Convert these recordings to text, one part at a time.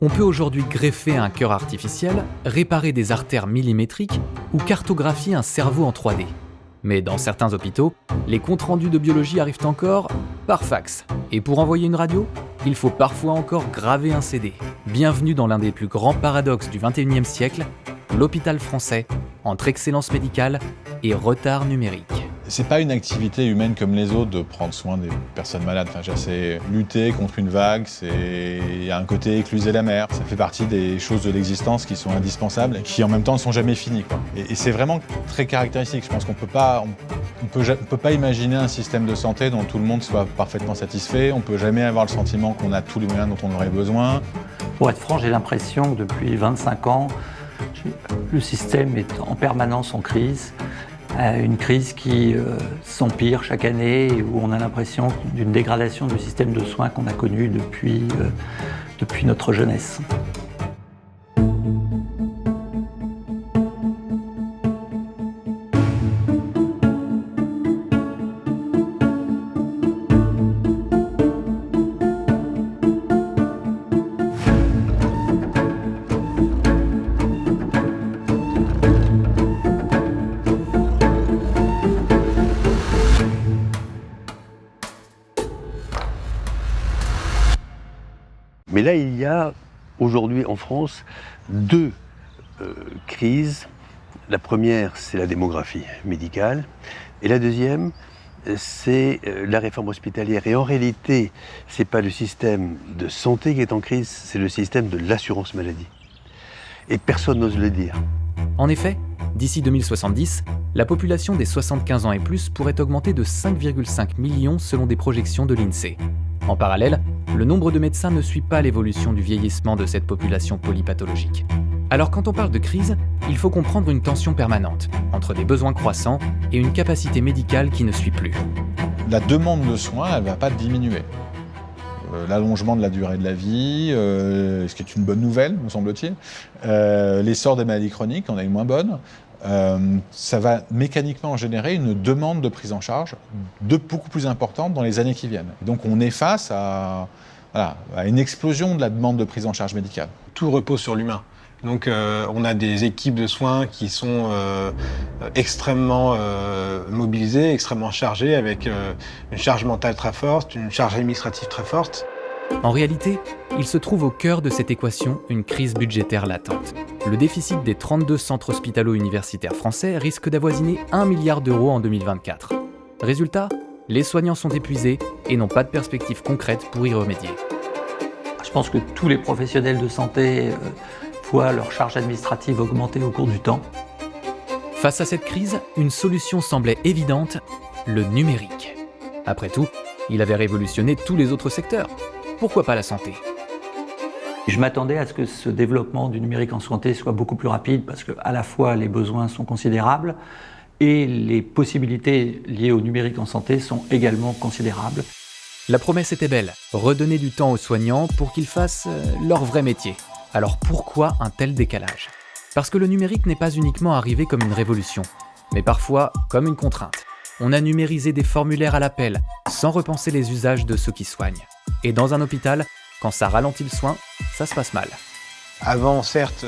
On peut aujourd'hui greffer un cœur artificiel, réparer des artères millimétriques ou cartographier un cerveau en 3D. Mais dans certains hôpitaux, les comptes rendus de biologie arrivent encore par fax. Et pour envoyer une radio, il faut parfois encore graver un CD. Bienvenue dans l'un des plus grands paradoxes du XXIe siècle, l'hôpital français, entre excellence médicale et retard numérique. C'est pas une activité humaine comme les autres de prendre soin des personnes malades. C'est lutter contre une vague, il y a un côté écluser la mer. Ça fait partie des choses de l'existence qui sont indispensables et qui en même temps ne sont jamais finies, quoi. Et c'est vraiment très caractéristique. Je pense qu'on peut pas imaginer un système de santé dont tout le monde soit parfaitement satisfait. On peut jamais avoir le sentiment qu'on a tous les moyens dont on aurait besoin. Pour être franc, j'ai l'impression que depuis 25 ans, le système est en permanence en crise. Une crise qui s'empire chaque année et où on a l'impression d'une dégradation du système de soins qu'on a connu depuis notre jeunesse. Mais là, il y a aujourd'hui en France deux crises. La première, c'est la démographie médicale. Et la deuxième, c'est la réforme hospitalière. Et en réalité, ce n'est pas le système de santé qui est en crise, c'est le système de l'assurance maladie. Et personne n'ose le dire. En effet, d'ici 2070, la population des 75 ans et plus pourrait augmenter de 5,5 millions selon des projections de l'INSEE. En parallèle, le nombre de médecins ne suit pas l'évolution du vieillissement de cette population polypathologique. Alors quand on parle de crise, il faut comprendre une tension permanente entre des besoins croissants et une capacité médicale qui ne suit plus. La demande de soins, elle ne va pas diminuer. L'allongement de la durée de la vie, ce qui est une bonne nouvelle, me semble-t-il. L'essor des maladies chroniques en est une moins bonne. Ça va mécaniquement générer une demande de prise en charge beaucoup plus importante dans les années qui viennent. Donc on est face à une explosion de la demande de prise en charge médicale. Tout repose sur l'humain. Donc on a des équipes de soins qui sont extrêmement mobilisées, extrêmement chargées, avec une charge mentale très forte, une charge administrative très forte. En réalité, il se trouve au cœur de cette équation une crise budgétaire latente. Le déficit des 32 centres hospitalo-universitaires français risque d'avoisiner 1 milliard d'euros en 2024. Résultat, les soignants sont épuisés et n'ont pas de perspective concrète pour y remédier. Je pense que tous les professionnels de santé voient leur charge administrative augmenter au cours du temps. Face à cette crise, une solution semblait évidente, le numérique. Après tout, il avait révolutionné tous les autres secteurs. Pourquoi pas la santé ? Je m'attendais à ce que ce développement du numérique en santé soit beaucoup plus rapide parce qu'à la fois les besoins sont considérables et les possibilités liées au numérique en santé sont également considérables. La promesse était belle, redonner du temps aux soignants pour qu'ils fassent leur vrai métier. Alors pourquoi un tel décalage ? Parce que le numérique n'est pas uniquement arrivé comme une révolution, mais parfois comme une contrainte. On a numérisé des formulaires à l'appel, sans repenser les usages de ceux qui soignent. Et dans un hôpital, quand ça ralentit le soin, ça se passe mal. Avant, certes,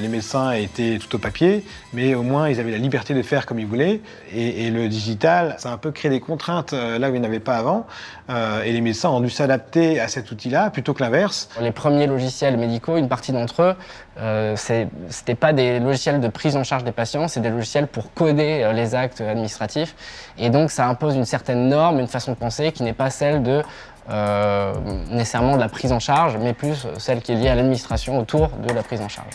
les médecins étaient tout au papier, mais au moins ils avaient la liberté de faire comme ils voulaient. Et le digital, ça a un peu créé des contraintes là où il n'y en avait pas avant. Et les médecins ont dû s'adapter à cet outil-là plutôt que l'inverse. Les premiers logiciels médicaux, une partie d'entre eux, c'était pas des logiciels de prise en charge des patients, c'est des logiciels pour coder les actes administratifs. Et donc ça impose une certaine norme, une façon de penser qui n'est pas celle de nécessairement de la prise en charge, mais plus celle qui est liée à l'administration autour de la prise en charge.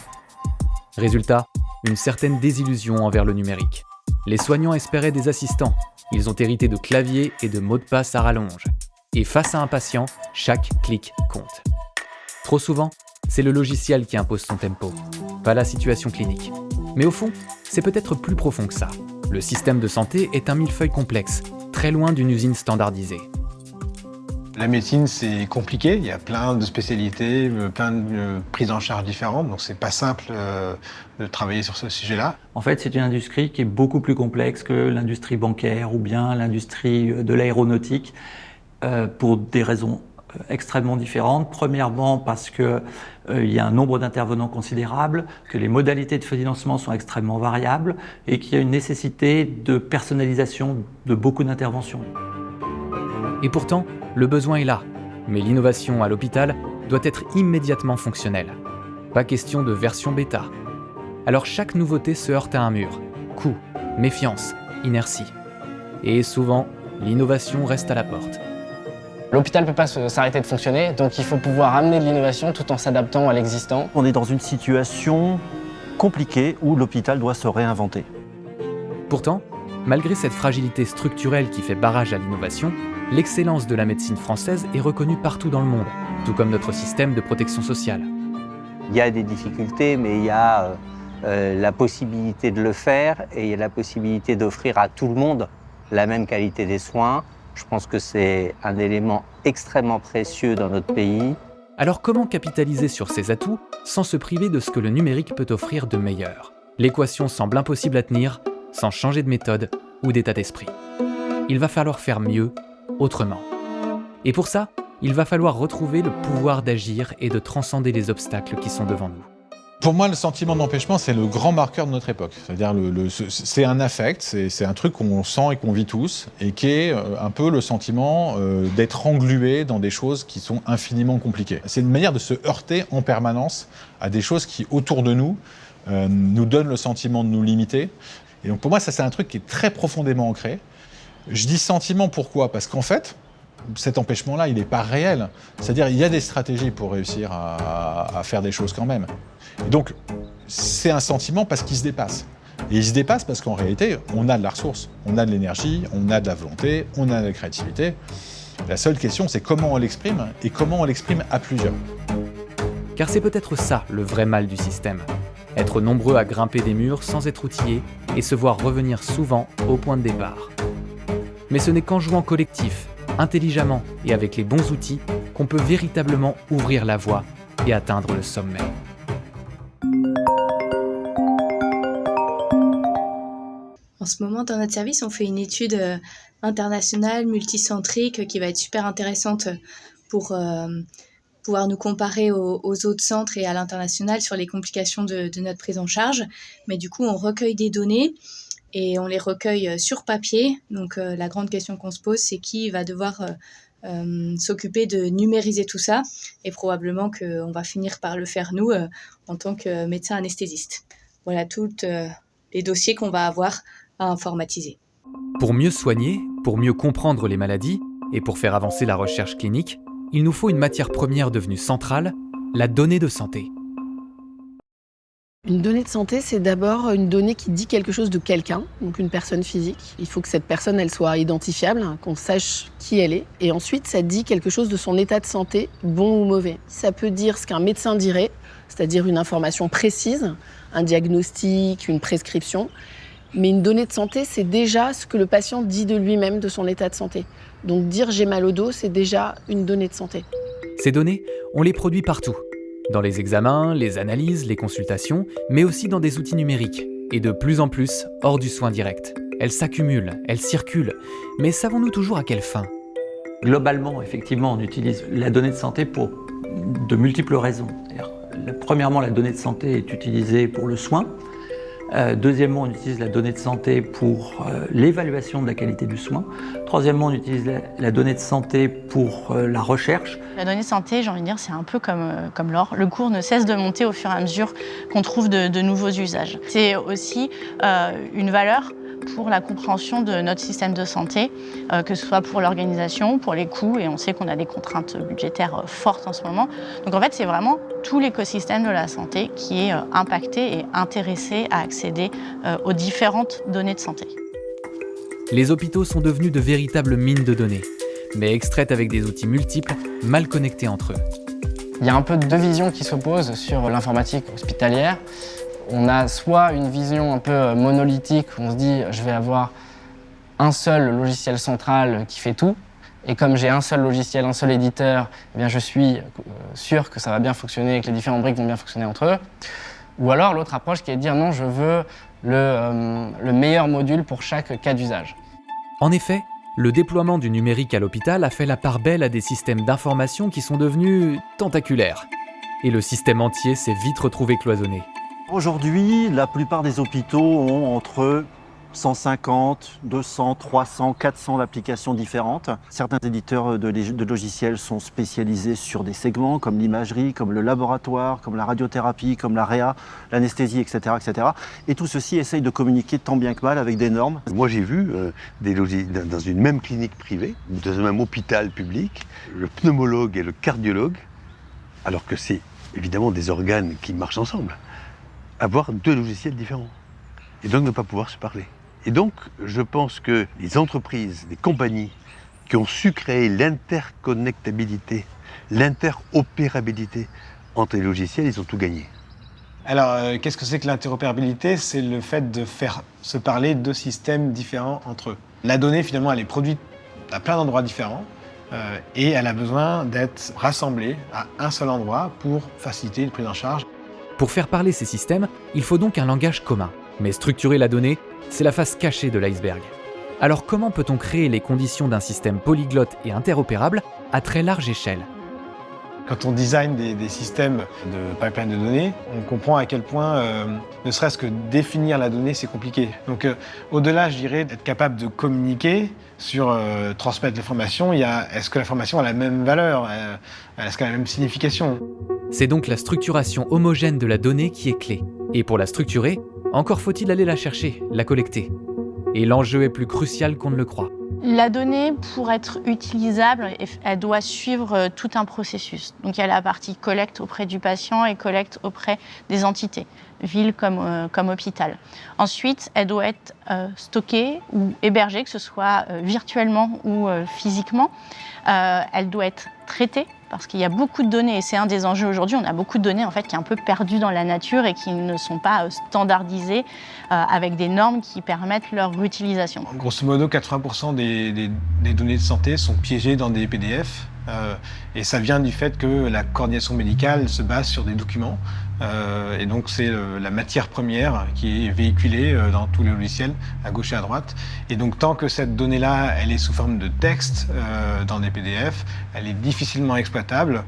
Résultat, une certaine désillusion envers le numérique. Les soignants espéraient des assistants. Ils ont hérité de claviers et de mots de passe à rallonge. Et face à un patient, chaque clic compte. Trop souvent, c'est le logiciel qui impose son tempo, pas la situation clinique. Mais au fond, c'est peut-être plus profond que ça. Le système de santé est un millefeuille complexe, très loin d'une usine standardisée. La médecine, c'est compliqué, il y a plein de spécialités, plein de prises en charge différentes, donc c'est pas simple de travailler sur ce sujet-là. En fait, c'est une industrie qui est beaucoup plus complexe que l'industrie bancaire ou bien l'industrie de l'aéronautique pour des raisons extrêmement différentes. Premièrement parce qu'il y a un nombre d'intervenants considérable, que les modalités de financement sont extrêmement variables et qu'il y a une nécessité de personnalisation de beaucoup d'interventions. Et pourtant, le besoin est là. Mais l'innovation à l'hôpital doit être immédiatement fonctionnelle. Pas question de version bêta. Alors chaque nouveauté se heurte à un mur. Coût, méfiance, inertie. Et souvent, l'innovation reste à la porte. L'hôpital ne peut pas s'arrêter de fonctionner, donc il faut pouvoir amener de l'innovation tout en s'adaptant à l'existant. On est dans une situation compliquée où l'hôpital doit se réinventer. Pourtant, malgré cette fragilité structurelle qui fait barrage à l'innovation, l'excellence de la médecine française est reconnue partout dans le monde, tout comme notre système de protection sociale. Il y a des difficultés, mais il y a la possibilité de le faire et il y a la possibilité d'offrir à tout le monde la même qualité des soins. Je pense que c'est un élément extrêmement précieux dans notre pays. Alors comment capitaliser sur ces atouts sans se priver de ce que le numérique peut offrir de meilleur ? L'équation semble impossible à tenir sans changer de méthode ou d'état d'esprit. Il va falloir faire mieux, autrement. Et pour ça, il va falloir retrouver le pouvoir d'agir et de transcender les obstacles qui sont devant nous. Pour moi, le sentiment d'empêchement, c'est le grand marqueur de notre époque. C'est-à-dire, c'est un affect, c'est un truc qu'on sent et qu'on vit tous, et qui est un peu le sentiment d'être englué dans des choses qui sont infiniment compliquées. C'est une manière de se heurter en permanence à des choses qui, autour de nous, nous donnent le sentiment de nous limiter. Et donc, pour moi, ça, c'est un truc qui est très profondément ancré. Je dis sentiment, pourquoi ? Parce qu'en fait, cet empêchement-là, il n'est pas réel. C'est-à-dire, il y a des stratégies pour réussir à faire des choses quand même. Et donc, c'est un sentiment parce qu'il se dépasse. Et il se dépasse parce qu'en réalité, on a de la ressource, on a de l'énergie, on a de la volonté, on a de la créativité. La seule question, c'est comment on l'exprime et comment on l'exprime à plusieurs. Car c'est peut-être ça le vrai mal du système. Être nombreux à grimper des murs sans être outillés et se voir revenir souvent au point de départ. Mais ce n'est qu'en jouant collectif, intelligemment et avec les bons outils qu'on peut véritablement ouvrir la voie et atteindre le sommet. En ce moment, dans notre service, on fait une étude internationale, multicentrique, qui va être super intéressante pour pouvoir nous comparer aux autres centres et à l'international sur les complications de notre prise en charge. Mais du coup, on recueille des données et on les recueille sur papier. Donc la grande question qu'on se pose, c'est qui va devoir s'occuper de numériser tout ça. Et probablement qu'on va finir par le faire nous en tant que médecin anesthésiste. Voilà tous les dossiers qu'on va avoir à informatiser. Pour mieux soigner, pour mieux comprendre les maladies et pour faire avancer la recherche clinique, il nous faut une matière première devenue centrale, la donnée de santé. Une donnée de santé, c'est d'abord une donnée qui dit quelque chose de quelqu'un, donc une personne physique. Il faut que cette personne, elle soit identifiable, qu'on sache qui elle est. Et ensuite, ça dit quelque chose de son état de santé, bon ou mauvais. Ça peut dire ce qu'un médecin dirait, c'est-à-dire une information précise, un diagnostic, une prescription. Mais une donnée de santé, c'est déjà ce que le patient dit de lui-même, de son état de santé. Donc dire j'ai mal au dos, c'est déjà une donnée de santé. Ces données, on les produit partout. Dans les examens, les analyses, les consultations, mais aussi dans des outils numériques. Et de plus en plus hors du soin direct. Elles s'accumulent, elles circulent. Mais savons-nous toujours à quelle fin ? Globalement, effectivement, on utilise la donnée de santé pour de multiples raisons. Premièrement, la donnée de santé est utilisée pour le soin. Deuxièmement, on utilise la donnée de santé pour l'évaluation de la qualité du soin. Troisièmement, on utilise la donnée de santé pour la recherche. La donnée de santé, j'ai envie de dire, c'est un peu comme l'or. Le cours ne cesse de monter au fur et à mesure qu'on trouve de nouveaux usages. C'est aussi une valeur pour la compréhension de notre système de santé, que ce soit pour l'organisation, pour les coûts, et on sait qu'on a des contraintes budgétaires fortes en ce moment. Donc en fait, c'est vraiment tout l'écosystème de la santé qui est impacté et intéressé à accéder aux différentes données de santé. Les hôpitaux sont devenus de véritables mines de données, mais extraites avec des outils multiples, mal connectés entre eux. Il y a un peu deux visions qui s'opposent sur l'informatique hospitalière. On a soit une vision un peu monolithique, où on se dit je vais avoir un seul logiciel central qui fait tout, et comme j'ai un seul logiciel, un seul éditeur, eh bien je suis sûr que ça va bien fonctionner et que les différents briques vont bien fonctionner entre eux. Ou alors l'autre approche qui est de dire non, je veux le meilleur module pour chaque cas d'usage. En effet, Le déploiement du numérique à l'hôpital a fait la part belle à des systèmes d'information qui sont devenus tentaculaires. Et le système entier s'est vite retrouvé cloisonné. Aujourd'hui, la plupart des hôpitaux ont entre 150, 200, 300, 400 applications différentes. Certains éditeurs de logiciels sont spécialisés sur des segments comme l'imagerie, comme le laboratoire, comme la radiothérapie, comme la réa, l'anesthésie, etc., etc. Et tout ceci essaye de communiquer tant bien que mal avec des normes. Moi, j'ai vu dans une même clinique privée, dans un même hôpital public, le pneumologue et le cardiologue, alors que c'est évidemment des organes qui marchent ensemble, avoir 2 logiciels différents. Et donc ne pas pouvoir se parler. Et donc, je pense que les entreprises, les compagnies qui ont su créer l'interconnectabilité, l'interopérabilité entre les logiciels, ils ont tout gagné. Alors, qu'est-ce que c'est que l'interopérabilité? C'est le fait de faire se parler 2 systèmes différents entre eux. La donnée, finalement, elle est produite à plein d'endroits différents et elle a besoin d'être rassemblée à un seul endroit pour faciliter une prise en charge. Pour faire parler ces systèmes, il faut donc un langage commun. Mais structurer la donnée, c'est la face cachée de l'iceberg. Alors comment peut-on créer les conditions d'un système polyglotte et interopérable à très large échelle? Quand on design des systèmes de pipeline de données, on comprend à quel point, ne serait-ce que définir la donnée, c'est compliqué. Donc au-delà, je dirais, d'être capable de communiquer sur transmettre l'information, est-ce que l'information a la même valeur? Est-ce qu'elle a la même signification? C'est donc la structuration homogène de la donnée qui est clé. Et pour la structurer, encore faut-il aller la chercher, la collecter. Et l'enjeu est plus crucial qu'on ne le croit. La donnée, pour être utilisable, elle doit suivre tout un processus. Donc il y a la partie collecte auprès du patient et collecte auprès des entités, ville comme hôpital. Ensuite, elle doit être stockée ou hébergée, que ce soit virtuellement ou physiquement. Elle doit être traitée, parce qu'il y a beaucoup de données, et c'est un des enjeux aujourd'hui. On a beaucoup de données en fait, qui sont un peu perdues dans la nature et qui ne sont pas standardisées avec des normes qui permettent leur réutilisation. Grosso modo, 80% des données de santé sont piégées dans des PDF. Et ça vient du fait que la coordination médicale se base sur des documents. Et donc c'est la matière première qui est véhiculée dans tous les logiciels, à gauche et à droite. Et donc tant que cette donnée-là, elle est sous forme de texte dans des PDF, elle est difficilement exploitable.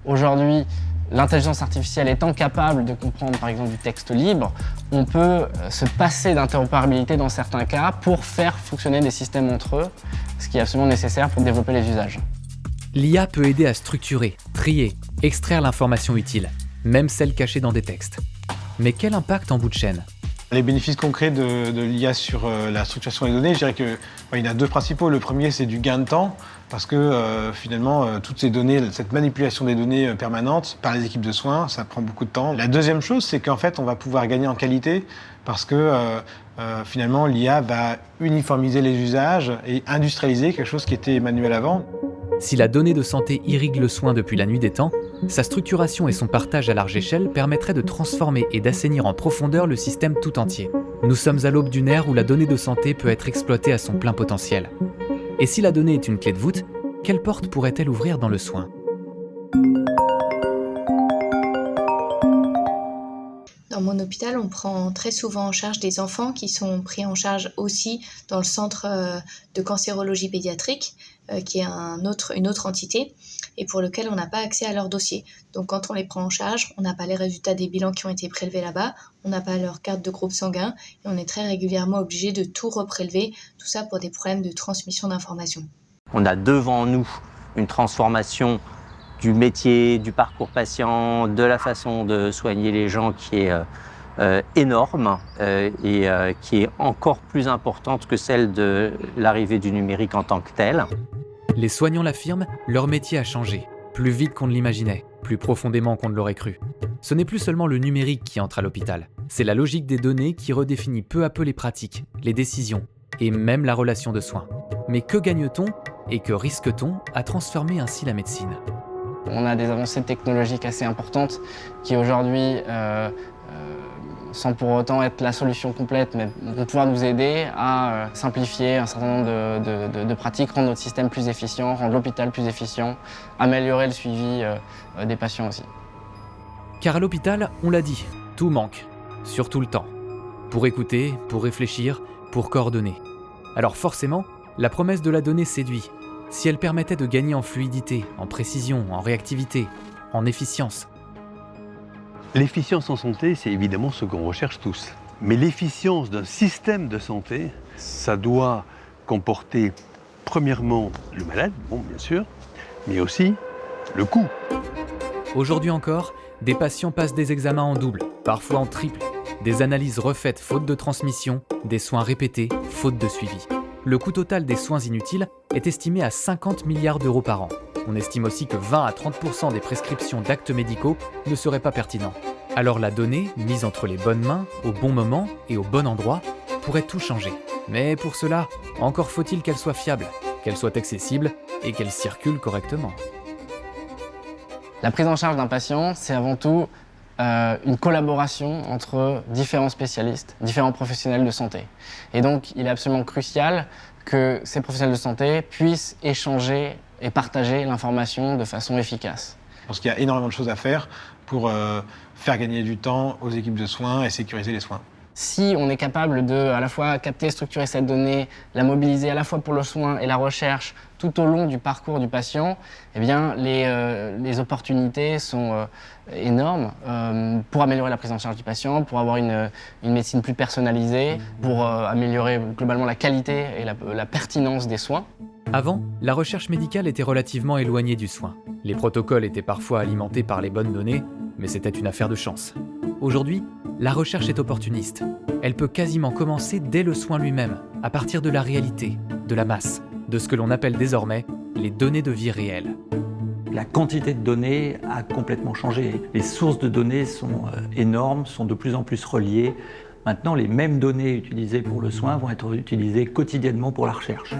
Aujourd'hui, l'intelligence artificielle étant capable de comprendre par exemple du texte libre, on peut se passer d'interopérabilité dans certains cas pour faire fonctionner des systèmes entre eux, ce qui est absolument nécessaire pour développer les usages. L'IA peut aider à structurer, trier, extraire l'information utile, même celle cachée dans des textes. Mais quel impact en bout de chaîne? Les bénéfices concrets de l'IA sur la structuration des données, je dirais qu'il y en a 2 principaux. Le premier, c'est du gain de temps, parce que finalement, toutes ces données, cette manipulation des données permanentes par les équipes de soins, ça prend beaucoup de temps. La deuxième chose, c'est qu'en fait, on va pouvoir gagner en qualité, parce que finalement, l'IA va uniformiser les usages et industrialiser quelque chose qui était manuel avant. Si la donnée de santé irrigue le soin depuis la nuit des temps, sa structuration et son partage à large échelle permettraient de transformer et d'assainir en profondeur le système tout entier. Nous sommes à l'aube d'une ère où la donnée de santé peut être exploitée à son plein potentiel. Et si la donnée est une clé de voûte, quelle porte pourrait-elle ouvrir dans le soin ? Dans mon hôpital, on prend très souvent en charge des enfants qui sont pris en charge aussi dans le centre de cancérologie pédiatrique, qui est une autre entité, et pour lequel on n'a pas accès à leur dossier. Donc quand on les prend en charge, on n'a pas les résultats des bilans qui ont été prélevés là-bas, on n'a pas leur carte de groupe sanguin, et on est très régulièrement obligé de tout reprélever, tout ça pour des problèmes de transmission d'informations. On a devant nous une transformation du métier, du parcours patient, de la façon de soigner les gens qui est énorme et qui est encore plus importante que celle de l'arrivée du numérique en tant que tel. Les soignants l'affirment, leur métier a changé, plus vite qu'on ne l'imaginait, plus profondément qu'on ne l'aurait cru. Ce n'est plus seulement le numérique qui entre à l'hôpital, c'est la logique des données qui redéfinit peu à peu les pratiques, les décisions et même la relation de soins. Mais que gagne-t-on et que risque-t-on à transformer ainsi la médecine ? On a des avancées technologiques assez importantes qui aujourd'hui, sans pour autant être la solution complète, mais vont pouvoir nous aider à simplifier un certain nombre de pratiques, rendre notre système plus efficient, rendre l'hôpital plus efficient, améliorer le suivi des patients aussi. Car à l'hôpital, on l'a dit, tout manque, surtout le temps. Pour écouter, pour réfléchir, pour coordonner. Alors forcément, La promesse de la donnée séduit. Si elle permettait de gagner en fluidité, en précision, en réactivité, en efficience. L'efficience en santé, c'est évidemment ce qu'on recherche tous. Mais l'efficience d'un système de santé, ça doit comporter premièrement le malade, bon bien sûr, mais aussi le coût. Aujourd'hui encore, des patients passent des examens en double, parfois en triple, des analyses refaites faute de transmission, des soins répétés faute de suivi. Le coût total des soins inutiles est estimé à 50 milliards d'euros par an. On estime aussi que 20 à 30% des prescriptions d'actes médicaux ne seraient pas pertinents. Alors la donnée, mise entre les bonnes mains, au bon moment et au bon endroit, pourrait tout changer. Mais pour cela, encore faut-il qu'elle soit fiable, qu'elle soit accessible et qu'elle circule correctement. La prise en charge d'un patient, c'est avant tout une collaboration entre différents spécialistes, différents professionnels de santé. Et donc, il est absolument crucial que ces professionnels de santé puissent échanger et partager l'information de façon efficace. Je pense qu'il y a énormément de choses à faire pour faire gagner du temps aux équipes de soins et sécuriser les soins. Si on est capable de à la fois capter, structurer cette donnée, la mobiliser à la fois pour le soin et la recherche tout au long du parcours du patient, eh bien les opportunités sont énormes pour améliorer la prise en charge du patient, pour avoir une médecine plus personnalisée, pour améliorer globalement la qualité et la pertinence des soins. Avant, la recherche médicale était relativement éloignée du soin. Les protocoles étaient parfois alimentés par les bonnes données, mais c'était une affaire de chance. Aujourd'hui, la recherche est opportuniste. Elle peut quasiment commencer dès le soin lui-même, à partir de la réalité, de la masse, de ce que l'on appelle désormais les données de vie réelles. La quantité de données a complètement changé. Les sources de données sont énormes, sont de plus en plus reliées. Maintenant, les mêmes données utilisées pour le soin vont être utilisées quotidiennement pour la recherche.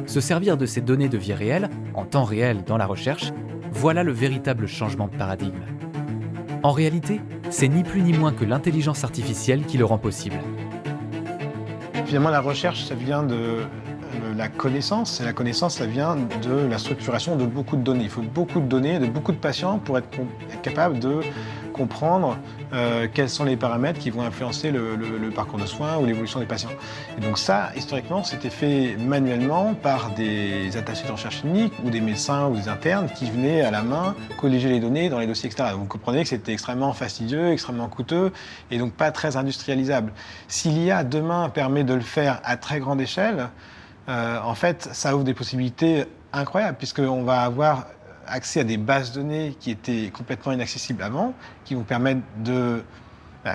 Se servir de ces données de vie réelle, en temps réel dans la recherche, voilà le véritable changement de paradigme. En réalité, c'est ni plus ni moins que l'intelligence artificielle qui le rend possible. Finalement, la recherche, ça vient de la connaissance, et la connaissance, ça vient de la structuration de beaucoup de données. Il faut beaucoup de données, de beaucoup de patients pour être capable de comprendre quels sont les paramètres qui vont influencer le parcours de soins ou l'évolution des patients. Et donc ça, historiquement, c'était fait manuellement par des attachés de recherche clinique ou des médecins ou des internes qui venaient à la main colléger les données dans les dossiers, etc. Donc vous comprenez que c'était extrêmement fastidieux, extrêmement coûteux et donc pas très industrialisable. Si l'IA demain permet de le faire à très grande échelle, en fait, ça ouvre des possibilités incroyables puisqu'on va avoir accès à des bases de données qui étaient complètement inaccessibles avant, qui vont permettre de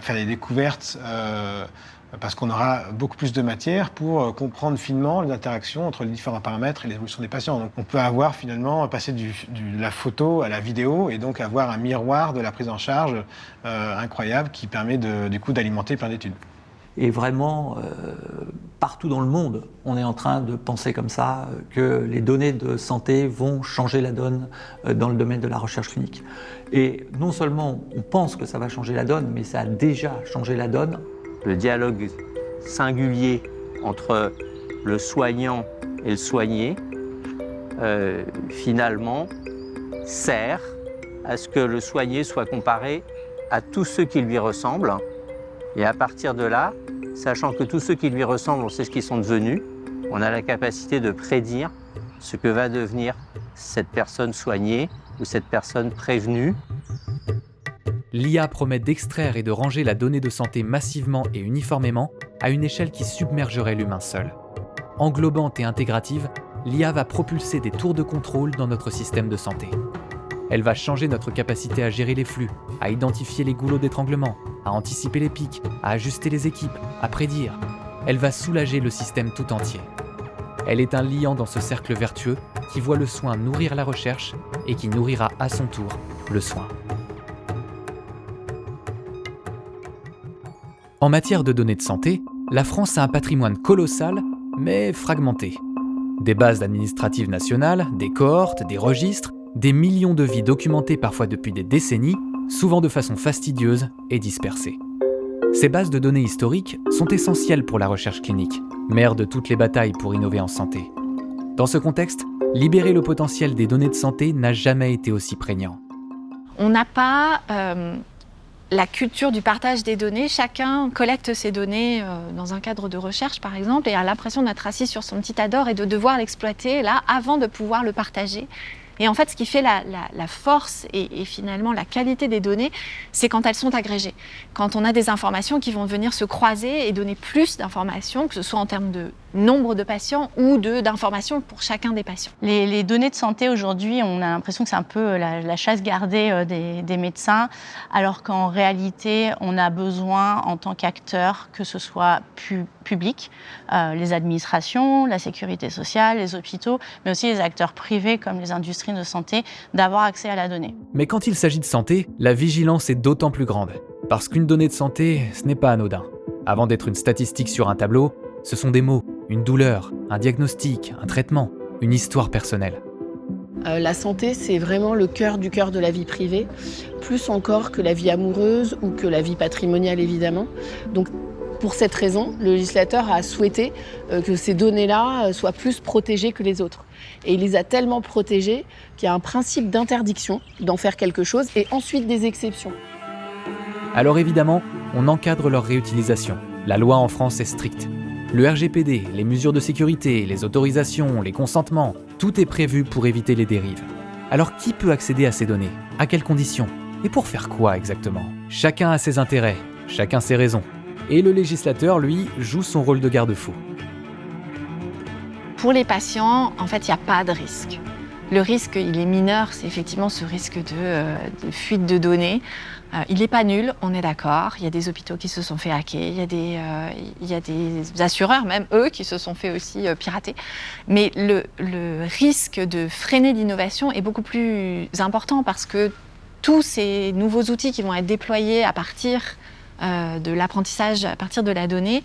faire des découvertes parce qu'on aura beaucoup plus de matière pour comprendre finement les interactions entre les différents paramètres et l'évolution des patients. Donc on peut avoir finalement passé de la photo à la vidéo et donc avoir un miroir de la prise en charge incroyable qui permet du coup d'alimenter plein d'études. Et vraiment, partout dans le monde, on est en train de penser comme ça, que les données de santé vont changer la donne dans le domaine de la recherche clinique. Et non seulement on pense que ça va changer la donne, mais ça a déjà changé la donne. Le dialogue singulier entre le soignant et le soigné, finalement, sert à ce que le soigné soit comparé à tous ceux qui lui ressemblent. Et à partir de là, sachant que tous ceux qui lui ressemblent, on sait ce qu'ils sont devenus, on a la capacité de prédire ce que va devenir cette personne soignée ou cette personne prévenue. L'IA promet d'extraire et de ranger la donnée de santé massivement et uniformément à une échelle qui submergerait l'humain seul. Englobante et intégrative, l'IA va propulser des tours de contrôle dans notre système de santé. Elle va changer notre capacité à gérer les flux, à identifier les goulots d'étranglement, à anticiper les pics, à ajuster les équipes, à prédire. Elle va soulager le système tout entier. Elle est un liant dans ce cercle vertueux qui voit le soin nourrir la recherche et qui nourrira à son tour le soin. En matière de données de santé, la France a un patrimoine colossal, mais fragmenté. Des bases administratives nationales, des cohortes, des registres, des millions de vies documentées parfois depuis des décennies, souvent de façon fastidieuse et dispersée. Ces bases de données historiques sont essentielles pour la recherche clinique, mère de toutes les batailles pour innover en santé. Dans ce contexte, libérer le potentiel des données de santé n'a jamais été aussi prégnant. On n'a pas la culture du partage des données. Chacun collecte ses données dans un cadre de recherche, par exemple, et a l'impression d'être assis sur son petit Adore et de devoir l'exploiter là avant de pouvoir le partager. Et en fait, ce qui fait la force et finalement la qualité des données, c'est quand elles sont agrégées. Quand on a des informations qui vont venir se croiser et donner plus d'informations, que ce soit en termes de nombre de patients ou d'informations pour chacun des patients. Les données de santé aujourd'hui, on a l'impression que c'est un peu la chasse gardée des médecins, alors qu'en réalité, on a besoin en tant qu'acteur, que ce soit public, les administrations, la sécurité sociale, les hôpitaux, mais aussi les acteurs privés comme les industries de santé, d'avoir accès à la donnée. Mais quand il s'agit de santé, la vigilance est d'autant plus grande. Parce qu'une donnée de santé, ce n'est pas anodin. Avant d'être une statistique sur un tableau, ce sont des mots, une douleur, un diagnostic, un traitement, une histoire personnelle. La santé, c'est vraiment le cœur du cœur de la vie privée, plus encore que la vie amoureuse ou que la vie patrimoniale, évidemment. Donc, pour cette raison, le législateur a souhaité que ces données-là soient plus protégées que les autres. Et il les a tellement protégées qu'il y a un principe d'interdiction d'en faire quelque chose et ensuite des exceptions. Alors évidemment, on encadre leur réutilisation. La loi en France est stricte. Le RGPD, les mesures de sécurité, les autorisations, les consentements, tout est prévu pour éviter les dérives. Alors qui peut accéder à ces données? À quelles conditions? Et pour faire quoi exactement? Chacun a ses intérêts, chacun ses raisons. Et le législateur, lui, joue son rôle de garde-fou. Pour les patients, en fait, il n'y a pas de risque. Le risque, il est mineur, c'est effectivement ce risque de fuite de données. Il n'est pas nul, on est d'accord. Il y a des hôpitaux qui se sont fait hacker, il y a des assureurs, même eux, qui se sont fait aussi pirater. Mais le risque de freiner l'innovation est beaucoup plus important parce que tous ces nouveaux outils qui vont être déployés à partir de l'apprentissage, à partir de la donnée,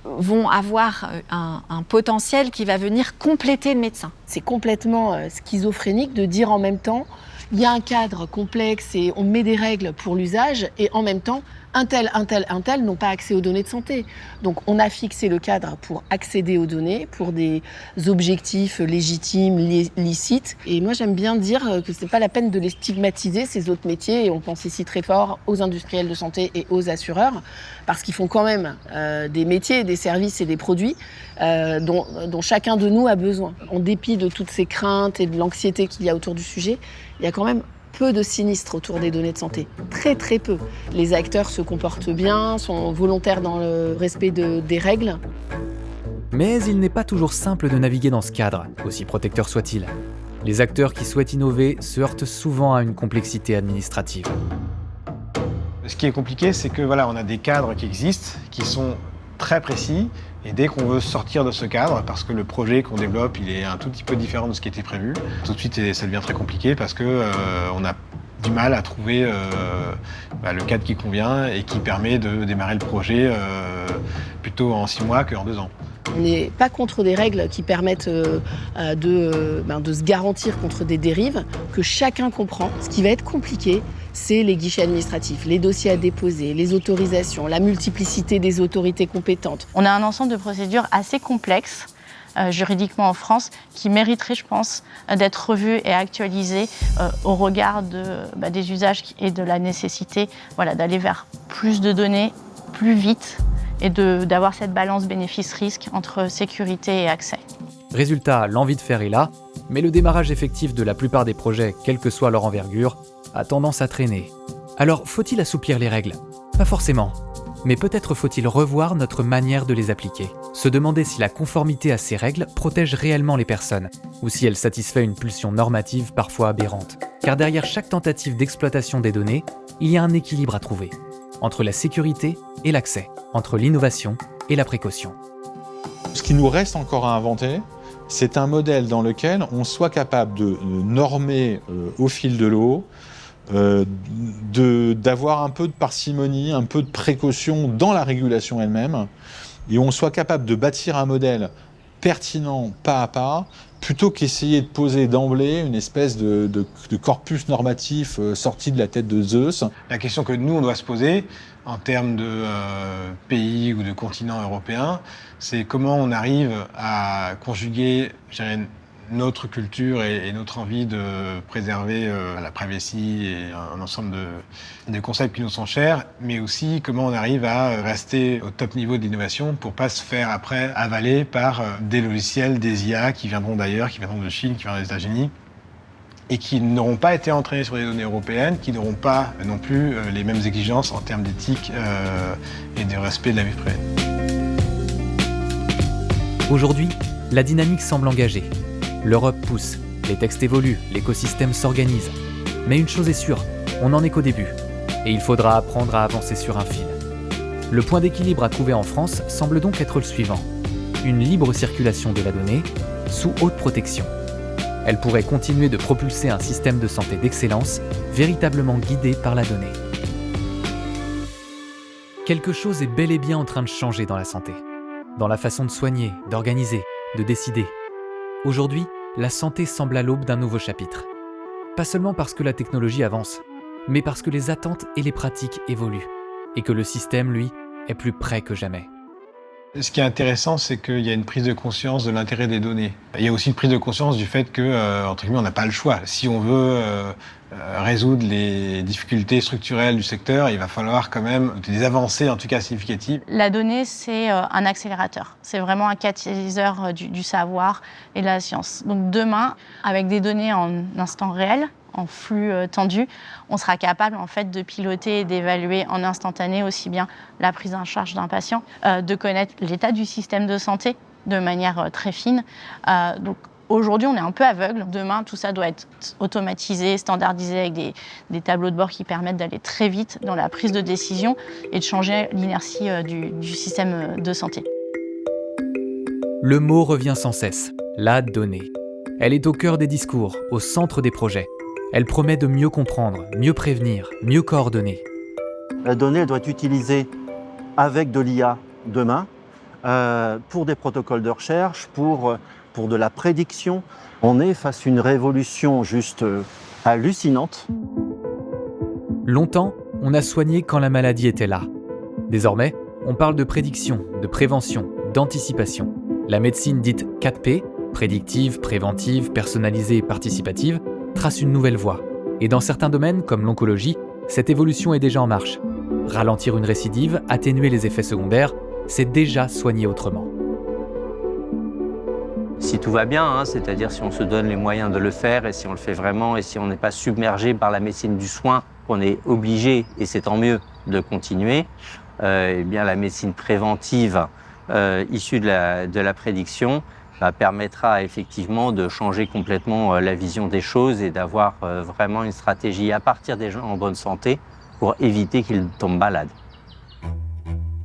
vont avoir un potentiel qui va venir compléter le médecin. C'est complètement schizophrénique de dire en même temps il y a un cadre complexe et on met des règles pour l'usage et en même temps un tel n'ont pas accès aux données de santé. Donc on a fixé le cadre pour accéder aux données, pour des objectifs légitimes, licites. Et moi j'aime bien dire que c'est pas la peine de les stigmatiser, ces autres métiers. Et on pense ici très fort aux industriels de santé et aux assureurs, parce qu'ils font quand même des métiers, des services et des produits dont chacun de nous a besoin. En dépit de toutes ces craintes et de l'anxiété qu'il y a autour du sujet, il y a quand même peu de sinistres autour des données de santé. Très très peu. Les acteurs se comportent bien, sont volontaires dans le respect des règles. Mais il n'est pas toujours simple de naviguer dans ce cadre, aussi protecteur soit-il. Les acteurs qui souhaitent innover se heurtent souvent à une complexité administrative. Ce qui est compliqué, c'est que on a des cadres qui existent, qui sont très précis, et dès qu'on veut sortir de ce cadre, parce que le projet qu'on développe, il est un tout petit peu différent de ce qui était prévu, tout de suite ça devient très compliqué parce que on a du mal à trouver le cadre qui convient et qui permet de démarrer le projet plutôt en 6 mois qu'en 2 ans. On n'est pas contre des règles qui permettent de se garantir contre des dérives que chacun comprend. Ce qui va être compliqué, c'est les guichets administratifs, les dossiers à déposer, les autorisations, la multiplicité des autorités compétentes. On a un ensemble de procédures assez complexes juridiquement en France qui mériterait, je pense, d'être revu et actualisé au regard des usages et de la nécessité d'aller vers plus de données, plus vite, et d'avoir cette balance bénéfice-risque entre sécurité et accès. Résultat, l'envie de faire est là, mais le démarrage effectif de la plupart des projets, quelle que soit leur envergure, a tendance à traîner. Alors, faut-il assouplir les règles? Pas forcément. Mais peut-être faut-il revoir notre manière de les appliquer. Se demander si la conformité à ces règles protège réellement les personnes, ou si elle satisfait une pulsion normative parfois aberrante. Car derrière chaque tentative d'exploitation des données, il y a un équilibre à trouver. Entre la sécurité et l'accès, entre l'innovation et la précaution. Ce qui nous reste encore à inventer, c'est un modèle dans lequel on soit capable de normer au fil de l'eau, d'avoir un peu de parcimonie, un peu de précaution dans la régulation elle-même, et on soit capable de bâtir un modèle pertinent pas à pas, plutôt qu'essayer de poser d'emblée une espèce de corpus normatif sorti de la tête de Zeus. La question que nous, on doit se poser en termes de pays ou de continent européen, c'est comment on arrive à conjuguer notre culture et notre envie de préserver la privacy et un ensemble de concepts qui nous sont chers, mais aussi comment on arrive à rester au top niveau d'innovation pour pas se faire après avaler par des logiciels, des IA qui viendront d'ailleurs, qui viendront de Chine, qui viendront des États-Unis, et qui n'auront pas été entraînés sur des données européennes, qui n'auront pas non plus les mêmes exigences en termes d'éthique et de respect de la vie privée. Aujourd'hui, la dynamique semble engagée. L'Europe pousse, les textes évoluent, l'écosystème s'organise. Mais une chose est sûre, on n'en est qu'au début. Et il faudra apprendre à avancer sur un fil. Le point d'équilibre à trouver en France semble donc être le suivant. Une libre circulation de la donnée, sous haute protection. Elle pourrait continuer de propulser un système de santé d'excellence, véritablement guidé par la donnée. Quelque chose est bel et bien en train de changer dans la santé. Dans la façon de soigner, d'organiser, de décider. Aujourd'hui, la santé semble à l'aube d'un nouveau chapitre. Pas seulement parce que la technologie avance, mais parce que les attentes et les pratiques évoluent, et que le système, lui, est plus prêt que jamais. Ce qui est intéressant, c'est qu'il y a une prise de conscience de l'intérêt des données. Il y a aussi une prise de conscience du fait que, entre guillemets, on n'a pas le choix. Si on veut résoudre les difficultés structurelles du secteur, il va falloir quand même des avancées, en tout cas significatives. La donnée, c'est un accélérateur. C'est vraiment un catalyseur du savoir et de la science. Donc demain, avec des données en instant réel, en flux tendu, on sera capable en fait de piloter et d'évaluer en instantané aussi bien la prise en charge d'un patient, de connaître l'état du système de santé de manière très fine. Donc aujourd'hui, on est un peu aveugle. Demain, tout ça doit être automatisé, standardisé avec des tableaux de bord qui permettent d'aller très vite dans la prise de décision et de changer l'inertie du système de santé. Le mot revient sans cesse, la donnée. Elle est au cœur des discours, au centre des projets. Elle promet de mieux comprendre, mieux prévenir, mieux coordonner. La donnée, elle doit être utilisée avec de l'IA demain pour des protocoles de recherche, pour de la prédiction. On est face à une révolution juste hallucinante. Longtemps, on a soigné quand la maladie était là. Désormais, on parle de prédiction, de prévention, d'anticipation. La médecine dite 4P, prédictive, préventive, personnalisée et participative, trace une nouvelle voie. Et dans certains domaines, comme l'oncologie, cette évolution est déjà en marche. Ralentir une récidive, atténuer les effets secondaires, c'est déjà soigner autrement. Si tout va bien, c'est-à-dire si on se donne les moyens de le faire et si on le fait vraiment et si on n'est pas submergé par la médecine du soin, qu'on est obligé, et c'est tant mieux, de continuer, eh bien la médecine préventive issue de la prédiction permettra effectivement de changer complètement la vision des choses et d'avoir vraiment une stratégie à partir des gens en bonne santé pour éviter qu'ils tombent malades.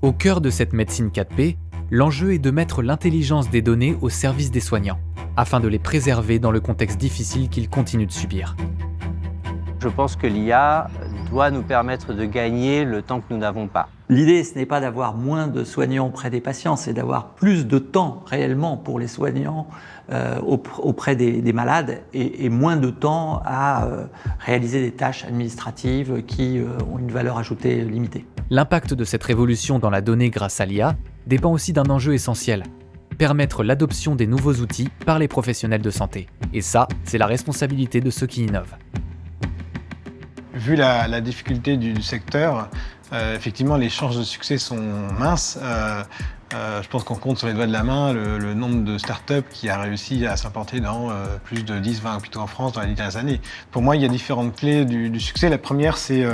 Au cœur de cette médecine 4P, l'enjeu est de mettre l'intelligence des données au service des soignants, afin de les préserver dans le contexte difficile qu'ils continuent de subir. Je pense que l'IA doit nous permettre de gagner le temps que nous n'avons pas. L'idée, ce n'est pas d'avoir moins de soignants auprès des patients, c'est d'avoir plus de temps réellement pour les soignants auprès des malades et moins de temps à réaliser des tâches administratives qui ont une valeur ajoutée limitée. L'impact de cette révolution dans la donnée grâce à l'IA dépend aussi d'un enjeu essentiel, permettre l'adoption des nouveaux outils par les professionnels de santé. Et ça, c'est la responsabilité de ceux qui innovent. Vu la difficulté du secteur, effectivement, les chances de succès sont minces. Je pense qu'on compte sur les doigts de la main le nombre de startups qui a réussi à s'implanter dans plus de 10, 20 hôpitaux en France dans les 10 dernières années. Pour moi, il y a différentes clés du succès. La première, c'est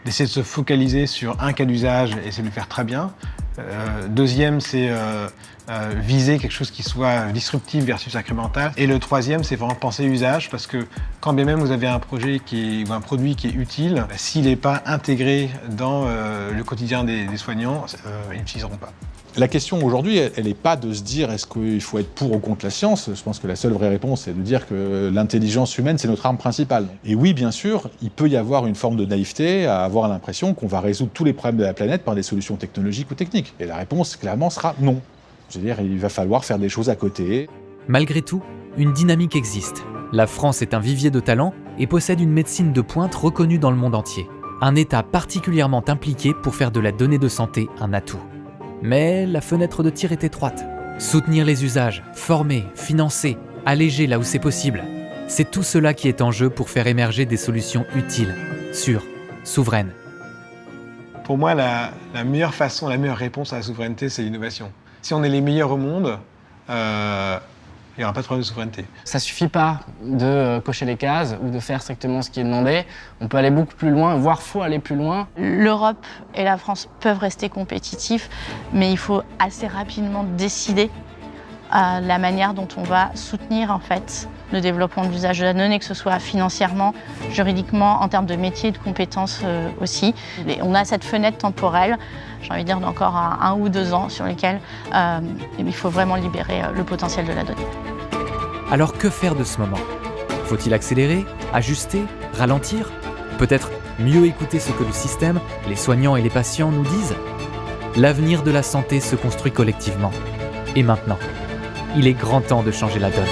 d'essayer de se focaliser sur un cas d'usage et essayer de le faire très bien. Deuxième, c'est viser quelque chose qui soit disruptif versus incrémental. Et le troisième, c'est vraiment penser usage, parce que quand bien même vous avez un projet ou un produit qui est utile, s'il n'est pas intégré dans le quotidien des soignants, ils n'utiliseront pas. La question aujourd'hui, elle n'est pas de se dire est-ce qu'il faut être pour ou contre la science. Je pense que la seule vraie réponse, c'est de dire que l'intelligence humaine, c'est notre arme principale. Et oui, bien sûr, il peut y avoir une forme de naïveté à avoir l'impression qu'on va résoudre tous les problèmes de la planète par des solutions technologiques ou techniques. Et la réponse, clairement, sera non. C'est-à-dire, il va falloir faire des choses à côté. Malgré tout, une dynamique existe. La France est un vivier de talents et possède une médecine de pointe reconnue dans le monde entier. Un État particulièrement impliqué pour faire de la donnée de santé un atout. Mais la fenêtre de tir est étroite. Soutenir les usages, former, financer, alléger là où c'est possible. C'est tout cela qui est en jeu pour faire émerger des solutions utiles, sûres, souveraines. Pour moi, la meilleure façon, la meilleure réponse à la souveraineté, c'est l'innovation. Si on est les meilleurs au monde, il n'y aura pas de problème de souveraineté. Ça ne suffit pas de cocher les cases ou de faire strictement ce qui est demandé. On peut aller beaucoup plus loin, voire faut aller plus loin. L'Europe et la France peuvent rester compétitifs, mais il faut assez rapidement décider la manière dont on va soutenir en fait le développement de l'usage de la donnée, que ce soit financièrement, juridiquement, en termes de métiers et de compétences aussi. Et on a cette fenêtre temporelle, j'ai envie de dire d'encore 1 ou 2 ans, sur lesquels il faut vraiment libérer le potentiel de la donnée. Alors que faire de ce moment ? Faut-il accélérer, ajuster, ralentir ? Peut-être mieux écouter ce que le système, les soignants et les patients nous disent ? L'avenir de la santé se construit collectivement. Et maintenant, il est grand temps de changer la donne.